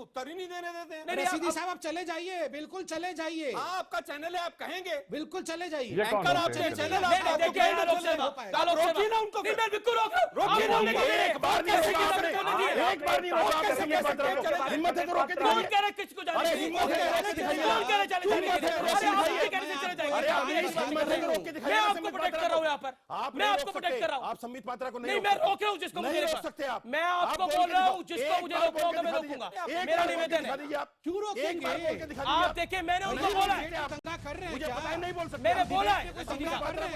उत्तर ही नहीं देने देते हैं। रशीदी साहब आप चले जाइए, बिल्कुल चले जाइए। हाँ, आपका चैनल है, आप कहेंगे बिल्कुल चले जाइए। ये कौन एंकर होते आपके हैं? चैनल नहीं, नहीं, देखिए, हो पाएगा। लोकसेवा, रोकिए ना उनको, नहीं, मैं बिल्कुल रोक रहा हूं। रोकिए ना आप उनको, बोलने के लिए एक बार नहीं कैसे होगा किसी आपने। को नहीं दिया? एक बार नहीं रोक कैसे कह सकते हैं? हिम्मत है तो रोक के कौन दिखाइए। कह रहा है किसको जाने अरे दीजिए? हिम्मत है रोक के दिखाइए। कौन कह रहा है जाने क्यों दीजिए? कहते हैं? अरे आप दिखाइए। ये कहने से चले जाएंगे। अरे आप यही बात हिम्मत कर है रहा तो हूं। रोक के दिखाइए। मैं आपको संबित प्रोटेक्ट पात्रा कर रहा हूं को। यहाँ पर। आप मैं नहीं आपको रोक प्रोटेक्ट सकते। कर रहा हूं। आप संबित पात्रा को नहीं, नहीं मैं रोक रहा हूं जिसको मुझे नहीं रोक रोकना। सकते आप। मैं आपको आप बोल रहा हूं बोल के जिसको दिखाओ। मुझे एक बार रोकना होगा मैं बोल के रोकूंगा। दिखा दीजिए। मेरा एक बार बोल के निवेदन दिखा है। दीजिए आप। क्यों एक बार बोल के रोकेंगे? दिखा दीजिए आप देखिए मैंने उनको बोला है। दंगा कर रहे हैं मुझे क्या? पता है नहीं बोल सकते। मैंने बोला है दंगा रशीदी कर रहे साहब। हैं क्या?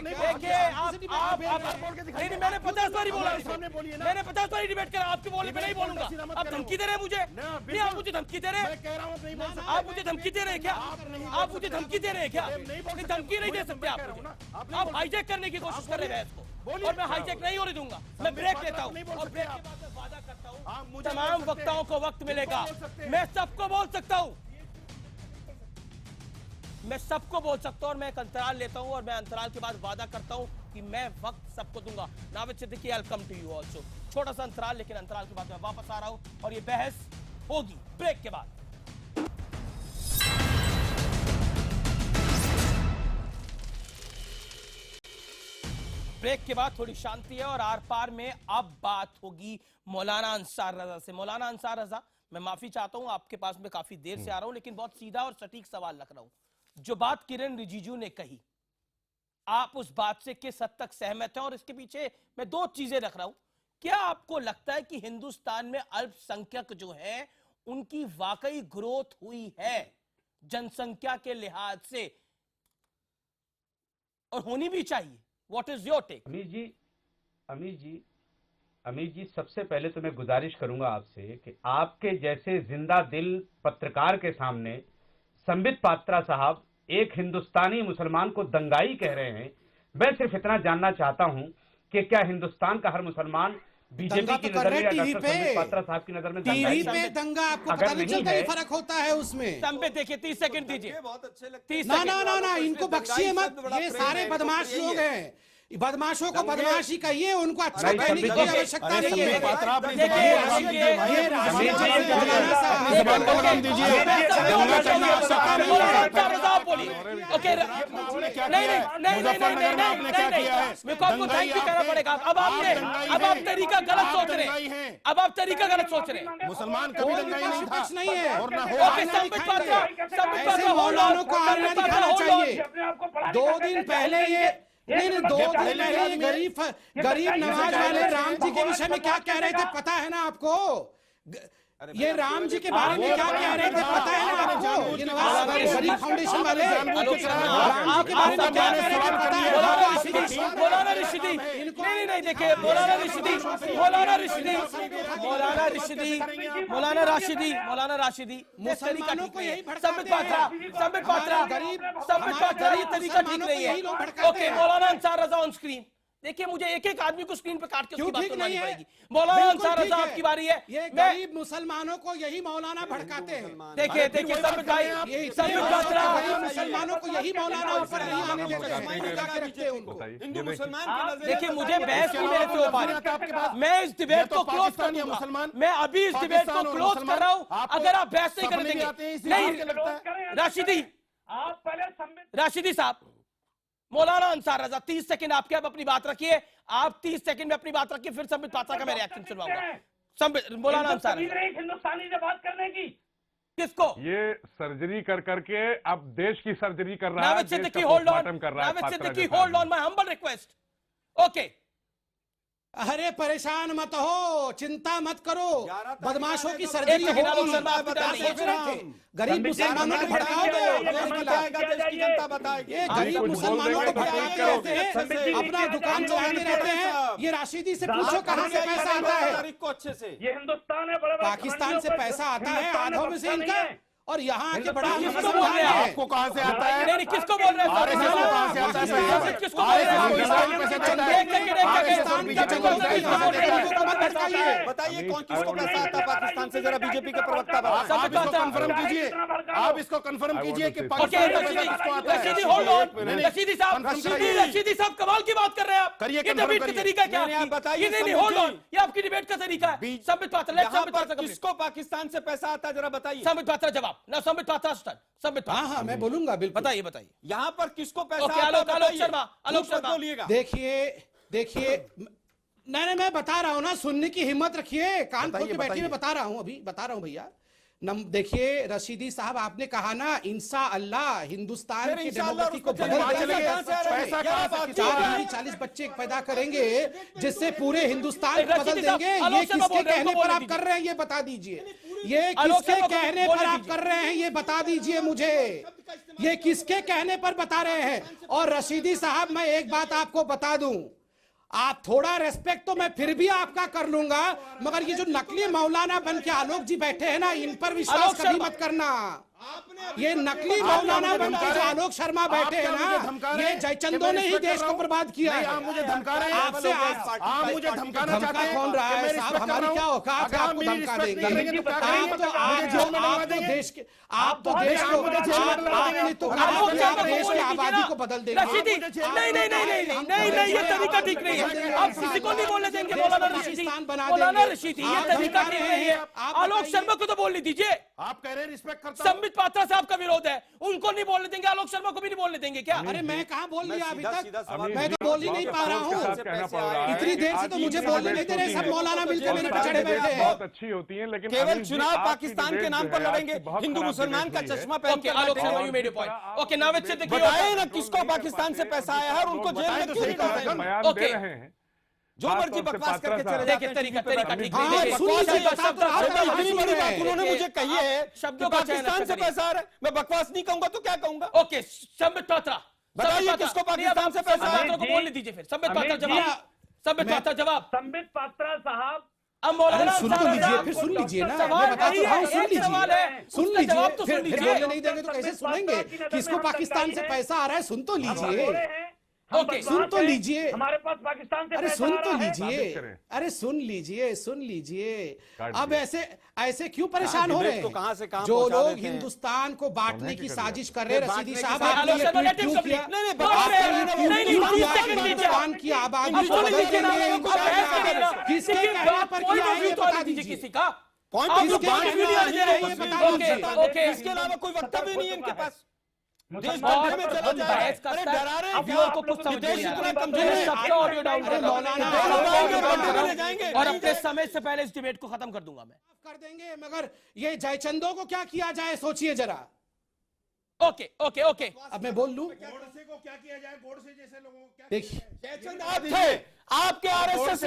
देखिए आप बोल के दिखाइए। नहीं मैंने 50 बार बोला हमारे इसको। सामने बोलिए ना। मैंने 50 बार डिबेट करा आपके बोलने पे नहीं बोलूंगा। सीधा मत आप करो। धमकी दे रहे हैं मुझे? ना, नहीं आप मुझे धमकी दे रहे मैं हैं? कह रहा हूं नहीं बोल सकते। आप मुझे धमकी दे रहे हैं क्या? आप मुझे धमकी दे रहे हैं क्या? नहीं बोल नहीं सकते। धमकी नहीं दे सकते आप मैं कह रहा हूं मुझे। ना, आप नहीं आप बोल हाईजैक करने की कोशिश कर रहे हैं बहस को बोलिए। और मैं हाईजैक नहीं होने दूंगा। मैं ब्रेक लेता हूं नहीं बोल और सकते ब्रेक के आप। बाद मैं वादा करता हूं आप मुझे तमाम बोल सकते हैं। वक्ताओं को वक्त मिलेगा। बोल सकते हैं। मैं सबको बोल सकता हूं। मैं सबको बोल सकता हूं और मैं एक अंतराल लेता हूं और मैं अंतराल के बाद वादा करता हूं कि मैं वक्त सबको दूंगा। Navid Siddiqui, I will come to you also. छोटा सा अंतराल, लेकिन अंतराल के बाद मैं वापस आ रहा हूं और ये बहस होगी ब्रेक के बाद। ब्रेक के बाद थोड़ी शांति है और आर पार में अब बात होगी मौलाना अंसार रजा से। मौलाना अंसार रजा, मैं माफी चाहता हूं आपके पास में काफी देर से आ रहा हूं, लेकिन बहुत सीधा और सटीक सवाल रख रहा हूं। जो बात किरण रिजिजू ने कही, आप उस बात से किस हद तक सहमत हैं? और इसके पीछे मैं दो चीजें रख रहा हूं। क्या आपको लगता है कि हिंदुस्तान में अल्पसंख्यक जो है उनकी वाकई ग्रोथ हुई है जनसंख्या के लिहाज से, और होनी भी चाहिए? What is your take? Amir ji, सबसे पहले तो मैं गुजारिश करूंगा आपसे कि आपके जैसे जिंदा दिल पत्रकार के सामने संबित पात्रा साहब एक हिंदुस्तानी मुसलमान को दंगाई कह रहे हैं। मैं सिर्फ इतना जानना चाहता हूं कि क्या हिंदुस्तान का हर मुसलमान बीजेपी की नजर में या डॉक्टर संबित पात्रा साहब की नजर में टीवी पे दंगा आपको पता नहीं चलता ही फर्क होता है उसमें। संबित देखिए 30 सेकंड दीजिए। बहुत अच्छे लगते हैं। 30 ना सेकंड। ना ना ना, इनको बख्शिए मत। ये सारे बदमाश लोग हैं। बदमाशों को बदमाशी कहिए, उनको अच्छा कहने की कोई आवश्यकता नहीं है। अब आप तरीका गलत सोच रहे हैं। अब आप तरीका गलत सोच रहे हैं। मुसलमान कभी दंगाई नहीं था कुछ नहीं है। और ना हो। ओके, संबित पात्रा ऐसे मौलानों को आईना दिखाना चाहिए। 2 दिन पहले ये नहीं 2 दिन पहले ये गरीब नवाज वाले राम जी के विषय में क्या कह रहे थे पता है ना आपको? ये राम जी के बारे में क्या कह रहे थे पता है ना आपको? ये नवाज गरीब फाउंडेशन वाले राम जी के बारे में क्या कह रहे थे पता है? मौलाना रिशिदी, नहीं देखिए, मौलाना राशिदी, मुसलमानों को यही संबित पात्रा, ये तरीका ठीक नहीं है। Okay, Maulana Ansar Raza on screen. देखिए, मुझे एक एक आदमी को स्क्रीन पे काट के उसकी बात सुनानी पड़ेगी। मौलाना अंसार रजा, आपकी बारी है। ये गरीब मुसलमानों को यही मौलाना भड़काते हैं। देखिए संबित भाई, संबित पात्रा, गरीब मुसलमानों को यही मौलाना ऊपर नहीं आने देते हैं, भड़का के रखते हैं उनको। हिंदू मुसलमान के नजरिए देखिए, से मुझे बहस नहीं मेरे से हो पा रही। मैं इस डिबेट को क्लोज कर दूंगा। मैं अभी इस डिबेट को क्लोज कर रहा हूं। अगर आप बहस नहीं करने देंगे। नहीं राशिदी साहब, मौलाना अंसार रजा 30 सेकंड आपके, अब अपनी बात रखिए। आप 30 सेकंड में अपनी बात रखिए, फिर संबित पात्रा का मैं रिएक्शन सुनवाऊंगा। मौलाना अंसार रजा, हिंदुस्तानी से बात करने की किसको? ये सर्जरी कर करके अब देश की सर्जरी कर रहा है, नाविद देश सिद्दीकी, का होल्ड ऑन। पोस्टमार्टम कर रहा है। नाविद पात्रा सिद्दीकी, के होल्ड साथ। On, my humble request. Okay, अरे परेशान मत हो, चिंता मत करो। बदमाशों की सर्जरी एक सेकंड, आप होगी। मुसलमान क्या बता सोच रहे थे? गरीब मुसलमानों को भड़काओ तो जनता बताएगी। ये गरीब मुसलमानों को भड़काते रहते हैं, अपना दुकान चलाते रहते हैं। ये राशिदी से पूछो कहां से पैसा आता है। तारीख को अच्छे से ये हिंदुस्तान है, बड़े पाकिस्तान से पैसा आता है आधों में से इनका, और यहाँ आके बड़ा किसको बोल रहे हैं? आपको कहां से आता है? नहीं, किसको बोल रहे हैं? आरएसएस को कहां से आता है पैसा? किसको बोल रहे हैं? बताइए कौन किसको पैसा आता है पाकिस्तान से? जरा बीजेपी के प्रवक्ता आप इसको कंफर्म कीजिए। आप इसको कंफर्म कीजिए कि पाकिस्तान का पैसा किसको आता है? Rashidi, hold on. रशीदी साहब कमाल की बात कर रहे हैं आप। करिए, ये confirm डिबेट का करिए। तरीका क्या नहीं, आप है? बताइए, नहीं, होल्ड ऑन, ये आपकी डिबेट का तरीका है। Sambit Patra, let's Sambit Patra complete. किसको पाकिस्तान से पैसा आता है जरा बताइए। संबित पात्रा जवाब ना, संबित पात्रा स्टार्ट। संबित पात्रा, हाँ मैं बोलूंगा बिल्कुल। बताइए। यहाँ पर किसको पैसा ओके, आता है आलोक बताइए। शर्मा, आलोक झूठ मत शर्मा। बोलिएगा। देखिए नहीं, मैं बता रहा हूं ना, सुनने की हिम्मत रखिए, कान खोल के बैठिए, बताइए। मैं बता रहा हूं, अभी बता रहा हूं भैया। देखिए रशीदी साहब, आपने कहा ना इंशा अल्लाह हिंदुस्तान की डेमोक्रेसी को बदल देंगे, 40 बच्चे पैदा करेंगे जिससे पूरे हिंदुस्तान को बदल देंगे। ये किसके कहने पर आप कर रहे हैं, ये बता दीजिए। ये किसके कहने पर आप कर रहे हैं, ये बता दीजिए मुझे। ये किसके कहने पर बता रहे हैं? और रशीदी साहब, मैं एक बात आपको बता दूं, आप थोड़ा रेस्पेक्ट तो मैं फिर भी आपका कर लूंगा, मगर ये जो नकली मौलाना बन के आलोक जी बैठे हैं ना, इन पर विश्वास कभी मत करना। ये नकली मौलाना बन के जो आलोक शर्मा बैठे हैं ना, ये जयचंदो ने ही देश को बर्बाद किया है। आप मुझे धमका रहे हैं, आपसे आप मुझे धमकाना चाहते हैं। कौन रहा है साहब? हमारी क्या औकात है आपको धमका देंगे? आप तो देश के, आप तो देश को, आपने तो कहा कि आप देश की आबादी को बदल देंगे। नहीं, ये तरीका ठीक नहीं है। आप किसी को नहीं बोलने देंगे मौलाना रशीदी, मौलाना रशीदी, ये तरीका ठीक नहीं है। आलोक शर्मा को तो बोलने दीजिए। आप कह रहे हैं रिस्पेक्ट करता हूं। संबित पात्रा साहब का विरोध है, उनको नहीं बोलने देंगे, आलोक शर्मा को भी नहीं बोलने देंगे क्या? अरे मैं कहाँ बोल दिया अभी तक? मैं तो बोल ही नहीं पा रहा हूँ। इतनी देर से तो मुझे बोलने नहीं दे रहे, सब मौलाना मिलकर मेरे पे चढ़े बैठे हैं। बहुत अच्छी होती है, लेकिन केवल चुनाव पाकिस्तान के नाम पर लड़ेंगे, हिंदू मुसलमान का चश्मा पहन के। Alok Sharma, you made a point. Okay, Naved Siddiqui, बताइए ना किसको पाकिस्तान से पैसा आया है और उनको जेल में क्यों डाल रहे हैं? बयान दे रहे हैं। जो मर्जी बकवास करके चले देखिए, तरीका ठीक इतनी बड़ी बात उन्होंने मुझे कही है, शब्दों का पाकिस्तान से पैसा आ रहा है, मैं बकवास नहीं कहूंगा तो क्या कहूंगा? ओके, संबित पात्रा, बताइए किसको पाकिस्तान से पैसा आ रहा है? को बोलने दीजिए फिर। संबित पात्रा जवाब, संबित पात्रा जवाब। संबित पात्रा साहब, अब मौलाना सुन तो लीजिए, फिर सुन लीजिए ना, मैं बता तो रहा हूं, सुन लीजिए, फिर बोलने नहीं देंगे तो कैसे सुनेंगे? किसको पाकिस्तान से पैसा आ रहा है, सुन तो लीजिए। ओके, सुन तो लीजिए। हमारे पास पाकिस्तान से अरे पैसा सुन आ तो रहा है। लीजिए, अरे सुन लीजिए, सुन लीजिए। अब ऐसे क्यों परेशान हो डिबेट रहे को कहाँ से हैं? कहाँ जो पहुंचा लोग देते हैं। हिंदुस्तान को बांटने की साजिश कर रहे हैं, रशीदी साहब, आलोक आपने ये शर्मा, ट्वीट क्यों किया? हिंदुस्तान की आबादी को बदलने में किसके कहने पर किया है, ये बता दीजिए। किसी का इसके अलावा कोई वक्तव्य नहीं है इनके पास। देश भर में चला जाए, अरे डरा रहे हैं को कुछ समझ नहीं आ रहा। कमजोर है। सबका ऑडियो डाउन कर जाएंगे और अपने समय से पहले इस डिबेट को खत्म कर दूंगा मैं। कर देंगे, मगर ये जयचंदो को क्या किया जाए, सोचिए जरा। ओके ओके ओके, अब मैं बोल लूं, गोडसे को क्या किया जाए, गोडसे जैसे लोगों को क्या देखिए जयचंद आप थे, आपके आरएसएस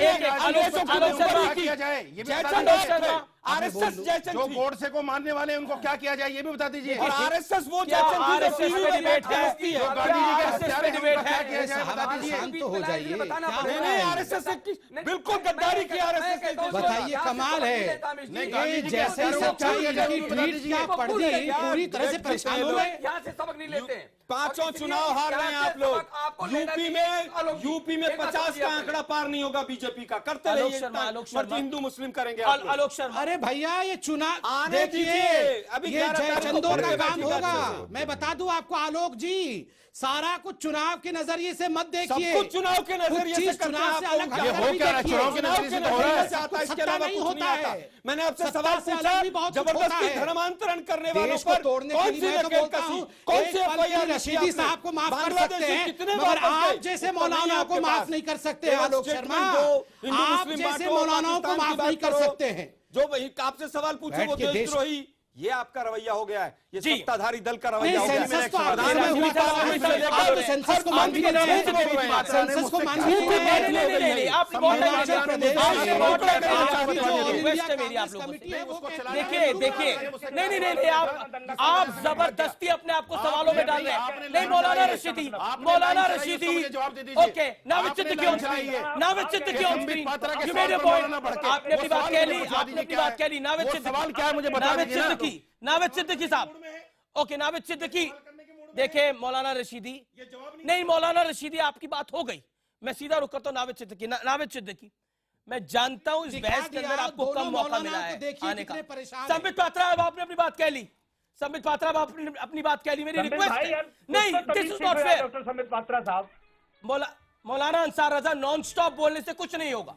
किया जाए, ये भी बता जयचंद दीजिए। आरएसएस जयचंद जो गोडसे को मानने वाले हैं, उनको क्या किया जाए, ये भी बता दीजिए। और आरएसएस वो क्या जयचंद आरएसएस पे डिबेट है? जो गांधी जी के हत्यारे हैं, उनका क्या किया जाए, बता आप दीजिए। शांत तो हो जाइए। नहीं आरएसएस से बिल्कुल गद्दारी की आरएसएस ने। बताइए, कमाल है, ये जैसे ही सच्चाई की ट्वीट क्या पढ़ दी, पूरी तरह से परेशान हो गए। यहाँ से सबक नहीं लेते हैं। पांचों चुनाव हार रहे हैं आप लोग। यूपी में 50 का आंकड़ा पार नहीं होगा बीजेपी का। करते रहिए, मर्जी हिंदू मुस्लिम करेंगे आप लोग। आलोक शर्मा, अरे भैया, ये चुनाव आने देखिए, दीजिए, अभी ये 11 तारीख जयचंदो को का पड़ेगा काम की बात होगा। है। मैं बता दूं आपको आलोक जी, सारा कुछ चुनाव के नजरिए से मत देखिए। सब कुछ चुनाव के नजरिए से करते हैं चुनाव से आप अलग लोग। ये हो क्या रहा है? चुनाव के नजरिए से तो हो रहा है। इसके अलावा नहीं कुछ होता नहीं आता। है। मैंने आपसे सत्ता सवाल से पूछा, अलग भी बहुत कुछ होता जबरदस्ती है। धर्मांतरण करने वालों देश को पर तोड़ने कौन के सी लिए मैं तो नकेल बोलता कसी, हूं, कौन एक सी पल के एफआईआर लिए रशीदी साहब को माफ कर सकते हैं, मगर आप जैसे मौलानाओं को माफ नहीं कर सकते। आलोक शर्मा, आप जैसे मौलानाओं को माफ नहीं कर सकते हैं। जो आपसे सवाल पूछे वो देशद्रोही, ये आपका रवैया हो गया है, ये सत्ताधारी दल का रवैया हो गया है। सेंसस को आप सेंसस को मान भी नहीं रहे, सेंसस को मान भी नहीं रहे। देखिए देखिए, नहीं, आप जबरदस्ती अपने आप को सवालों में डाल रहे हैं। नहीं, मौलाना Rashidi, okay, Naved Siddiqui on screen, Naved Siddiqui on screen, you made your point. आपने अपनी बात कह ली, नावेद सिद्दीकी, सवाल क्या है मुझे बता दीजिए। नावेद सिद्दीकी साहब, ओके, नावेद सिद्दीकी, देखिए मौलाना रशीदी, नहीं मौलाना रशीदी, आपकी बात हो गई, मैं सीधा रुक करता हूं। नावेद सिद्दीकी, नावेद सिद्दीकी, मैं जानता हूं इस बहस के अंदर आपको कम मौका मिला है आने का। संबित पात्रा, अब आपने अपनी बात कह ली। संबित पात्रा, अब आपने अपनी बात कह ली, मेरी रिक्वेस्ट है, नहीं, this is not fair. Doctor Sambit Patra साहब, मौलाना अंसार रजा, नॉन स्टॉप बोलने से कुछ नहीं होगा।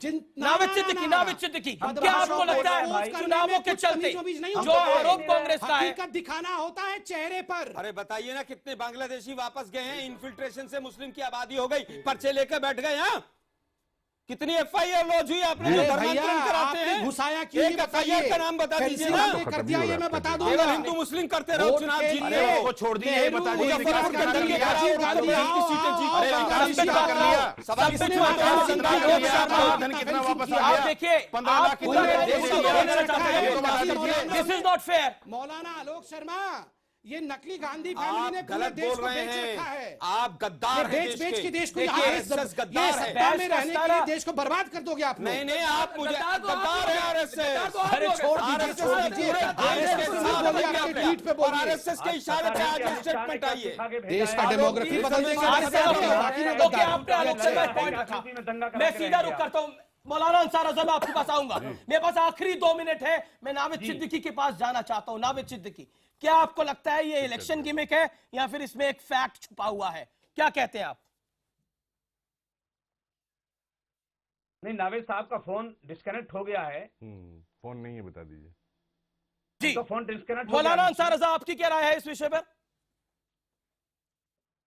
नावेद सिद्दीकी, क्या आपको लगता है चुनावों के चलते जो आरोप कांग्रेस का है, हकीकत दिखाना होता है चेहरे पर? अरे बताइए ना, कितने बांग्लादेशी वापस गए हैं, इन्फिल्ट्रेशन से मुस्लिम की आबादी हो गई, पर्चे लेकर बैठ गए। यहाँ कितनी एफआईआर लॉन्च हुई आपने जो धर्मांतरण कराते हैं? घुसाया क्यों? एक एफआईआर का नाम बता दीजिए ना। कर दिया ये मैं बता दूंगा। केवल हिंदू मुस्लिम करते रहो, चुनाव जीत रहे हो। छोड़ दिए, बता दीजिए मुजफ्फरपुर के अंदर के राजीव गांधी की सीटें जीत अरे विकास कितना कर लिया? सवाल कितना धन कितना वापस आ आप गया? देखिए 15 लाख कितना दिस इज नॉट फेयर। मौलाना आलोक शर्मा, ये नकली गांधी फैमिली ने आप पूरे गलत देश बोल को रहे बेच रखा है। हैं। आप गद्दार हैं बेच के देश को देखिए, यहाँ आरएसएस गद्दार ये है। सत्ता में रहने के लिए देश को बर्बाद कर दोगे आप लोग। नहीं आप मुझे गद्दार है आरएसएस। अरे छोड़ दीजिए, ट्वीट पे बोलिए। आरएसएस के इशारे पे आज स्टेटमेंट आई है। देश का डेमोग्राफी बदल देंगे। ओके, आपने आलोक शर्मा एक पॉइंट रखा, मैं सीधा रुक करता हूं। मौलाना अंसार आज़म, मैं आपके पास आऊंगा। मेरे पास आखिरी 2 मिनट है, मैं नावेद सिद्दीकी के पास जाना चाहता हूं। नावेद सिद्दीकी, क्या आपको लगता है ये इलेक्शन गिमिक है या फिर इसमें एक फैक्ट छुपा हुआ है? क्या कहते हैं आप? नहीं, नावेद साहब का फोन डिस्कनेक्ट हो गया है। फोन नहीं है, बता दीजिए जी। तो फोन डिस्कनेक्ट। मौलाना अंसार आज़म, आपकी क्या राय है इस विषय पर?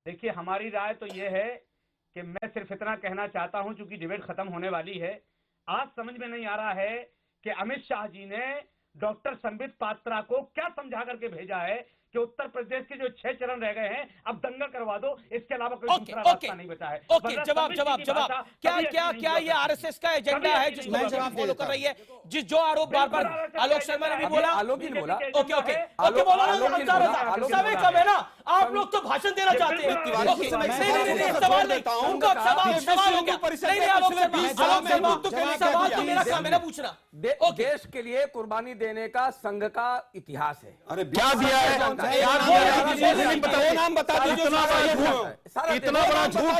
देखिए, हमारी राय तो ये है कि मैं सिर्फ इतना कहना चाहता हूं, चूंकि डिबेट खत्म होने वाली है। आज समझ में नहीं आ रहा है कि अमित शाह जी ने डॉक्टर संबित पात्रा को क्या समझा करके भेजा है कि उत्तर प्रदेश के जो 6 चरण रह गए हैं अब दंगा करवा दो, इसके अलावा कोई दूसरा रास्ता नहीं बचा है। ओके, जवाब क्या ये आरएसएस का एजेंडा है जिसको जवाब फॉलो कर रही है? जिस जो आरोप बार बार आलोक शर्मा ने भी बोला, आलोक ही ने बोला। ओके, समय कम है ना, आप लोग तो भाषण देना चाहते हैं। सवाल नहीं, उनका सवाल हो गया। नहीं आलोक शर्मा, सवाल तो मेरा काम है ना पूछना। देश के लिए कुर्बानी देने का संघ का इतिहास है। अरे क्या दिया है? नाम बता दीजिए। इतना बड़ा झूठ,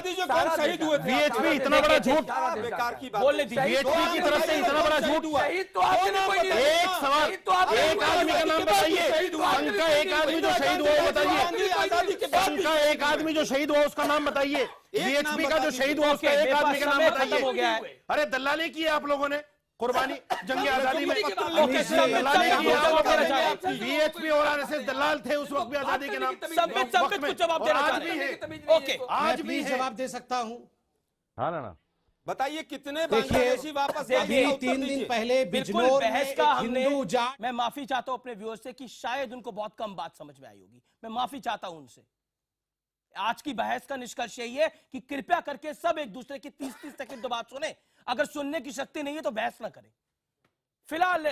शहीद हुए। वीएचपी इतना बड़ा झूठ, बेकार की बात बोलने दीजिए। वीएचपी की तरफ से इतना बड़ा झूठ हुआ। शहीद तो आपने कोई नहीं। एक सवाल, एक आदमी का नाम बताइए। संघ का एक आदमी जो शहीद हुआ वो बताइए। संघ का एक आदमी जो शहीद हुआ उसका नाम बताइए। वीएचपी का जो शहीद हुआ उसका एक आदमी का नाम बताइए। अरे दलाली की है आप लोगों ने, कुर्बानी जंग आजादी में वीएचपी और आरएसएस दलाल थे उस वक्त भी आजादी के नाम। आज भी जवाब दे सकता हूं। हाँ ना, बताइए कितने बांग्लादेशी वापस अभी 3 दिन पहले बिजनौर बहस का हमने, हिंदू जाट। मैं माफी चाहता हूं अपने व्यूअर्स से कि शायद उनको बहुत कम बात समझ में आई होगी। मैं माफी चाहता हूं उनसे। आज की बहस का निष्कर्ष यही है कि कृपया करके सब एक दूसरे की 30-30 सेकंड तो बात सुने। अगर सुनने की शक्ति नहीं है तो बहस ना करें। फिलहाल